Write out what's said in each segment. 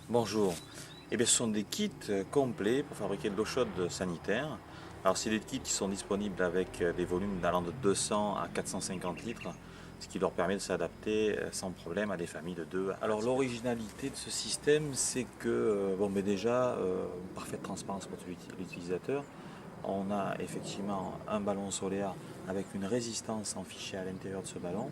Bonjour. Eh bien, ce sont des kits complets pour fabriquer de l'eau chaude sanitaire. Alors, c'est des kits qui sont disponibles avec des volumes allant de 200 à 450 litres, ce qui leur permet de s'adapter sans problème à des familles de 2. Alors, l'originalité de ce système, c'est que, déjà, une parfaite transparence pour l'utilisateur. On a effectivement un ballon solaire avec une résistance en fichier à l'intérieur de ce ballon.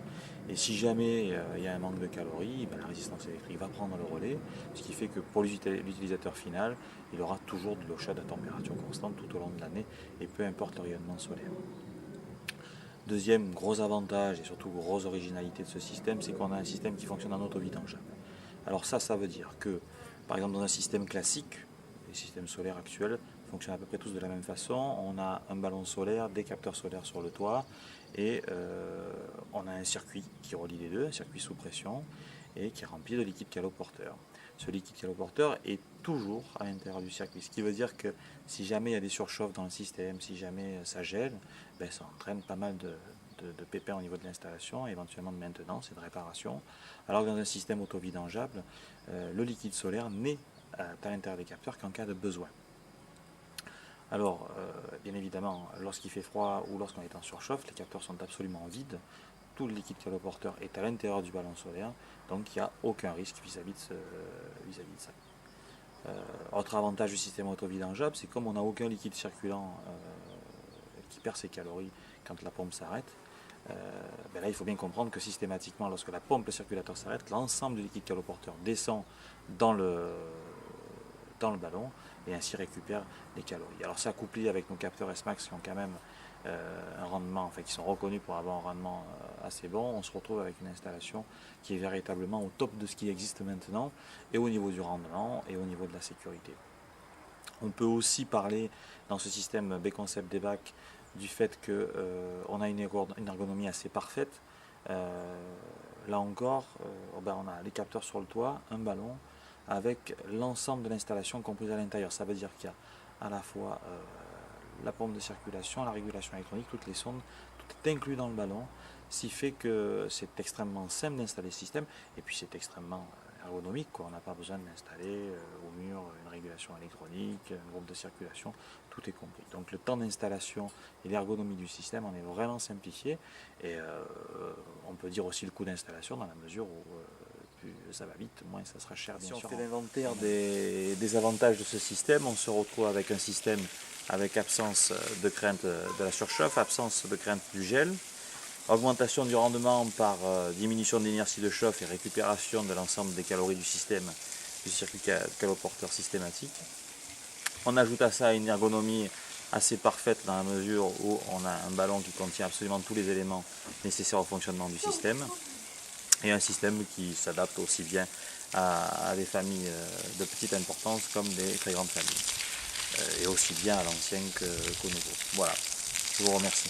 Et si jamais il y a un manque de calories, la résistance électrique va prendre le relais, ce qui fait que pour l'utilisateur final, il aura toujours de l'eau chaude à température constante tout au long de l'année, et peu importe le rayonnement solaire. Deuxième gros avantage et surtout grosse originalité de ce système, c'est qu'on a un système qui fonctionne en auto-vidangeable. Alors ça veut dire que, par exemple, dans un système classique, les systèmes solaires actuels fonctionnent à peu près tous de la même façon. On a un ballon solaire, des capteurs solaires sur le toit, et on a un circuit qui relie les deux, un circuit sous pression, et qui est rempli de liquide caloporteur. Ce liquide caloporteur est toujours à l'intérieur du circuit, ce qui veut dire que si jamais il y a des surchauffes dans le système, si jamais ça gèle, ça entraîne pas mal de pépins au niveau de l'installation, éventuellement de maintenance et de réparation. Alors que dans un système auto-vidangeable, le liquide solaire n'est à l'intérieur des capteurs qu'en cas de besoin. Alors, bien évidemment, lorsqu'il fait froid ou lorsqu'on est en surchauffe, les capteurs sont absolument vides. Tout le liquide caloporteur est à l'intérieur du ballon solaire, donc il n'y a aucun risque vis-à-vis de ça. Autre avantage du système auto-vidangeable, c'est comme on n'a aucun liquide circulant qui perd ses calories quand la pompe s'arrête, là il faut bien comprendre que systématiquement lorsque la pompe, le circulateur s'arrête, l'ensemble du liquide caloporteur descend dans le ballon et ainsi récupère les calories. Alors c'est couplé avec nos capteurs S-Max qui ont quand même un rendement, qui sont reconnus pour avoir un rendement assez bon, on se retrouve avec une installation qui est véritablement au top de ce qui existe maintenant, et au niveau du rendement et au niveau de la sécurité. On peut aussi parler dans ce système B-Concept DBAC du fait qu'on a une ergonomie assez parfaite. Là encore, on a les capteurs sur le toit, un ballon, avec l'ensemble de l'installation comprise à l'intérieur. Ça veut dire qu'il y a à la fois la pompe de circulation, la régulation électronique, toutes les sondes, tout est inclus dans le ballon, ce qui fait que c'est extrêmement simple d'installer ce système, et puis c'est extrêmement ergonomique, on n'a pas besoin d'installer au mur une régulation électronique, un groupe de circulation, tout est compris. Donc le temps d'installation et l'ergonomie du système en est vraiment simplifié, et on peut dire aussi le coût d'installation dans la mesure où plus ça va vite, moins ça sera cher. Si on fait l'inventaire des avantages de ce système, on se retrouve avec un système avec absence de crainte de la surchauffe, absence de crainte du gel, augmentation du rendement par diminution de l'inertie de chauffe et récupération de l'ensemble des calories du système, du circuit caloporteur systématique. On ajoute à ça une ergonomie assez parfaite dans la mesure où on a un ballon qui contient absolument tous les éléments nécessaires au fonctionnement du système, et un système qui s'adapte aussi bien à des familles de petite importance comme des très grandes familles, et aussi bien à l'ancien qu'au nouveau. Voilà, je vous remercie.